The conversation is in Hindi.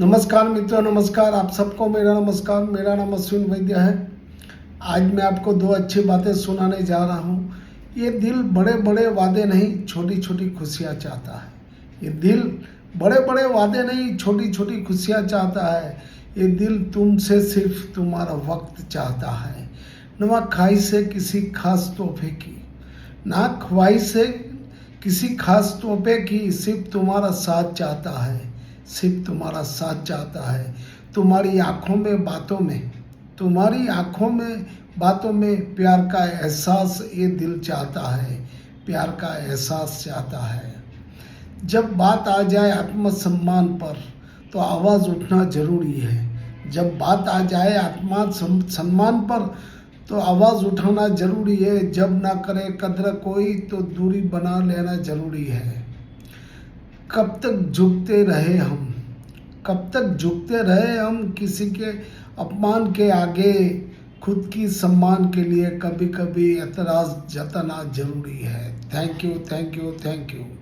नमस्कार मित्रों, नमस्कार। आप सबको मेरा नमस्कार। मेरा नाम अश्विन वैद्य है। आज मैं आपको दो अच्छी बातें सुनाने जा रहा हूँ। ये दिल बड़े बड़े वादे नहीं, छोटी छोटी खुशियाँ चाहता है। ये दिल बड़े बड़े वादे नहीं, छोटी छोटी खुशियाँ चाहता है। ये दिल तुमसे सिर्फ तुम्हारा वक्त चाहता है, ना ख्वाहिश से किसी खास तोहफे की, ना ख्वाहिश से किसी खास तोहफे की, सिर्फ तुम्हारा साथ चाहता है, सिर्फ तुम्हारा साथ चाहता है। तुम्हारी आंखों में बातों में, तुम्हारी आंखों में बातों में प्यार का एहसास ये दिल चाहता है, प्यार का एहसास चाहता है। जब बात आ जाए आत्मसम्मान पर तो आवाज़ उठना जरूरी है। जब बात आ जाए आत्मा सम्मान पर तो आवाज़ उठाना जरूरी है। जब ना करे कद्र कोई तो दूरी बना लेना जरूरी है। कब तक झुकते रहे हम, कब तक झुकते रहे हम किसी के अपमान के आगे। खुद की सम्मान के लिए कभी कभी एतराज़ जताना जरूरी है। Thank you, thank you, thank you.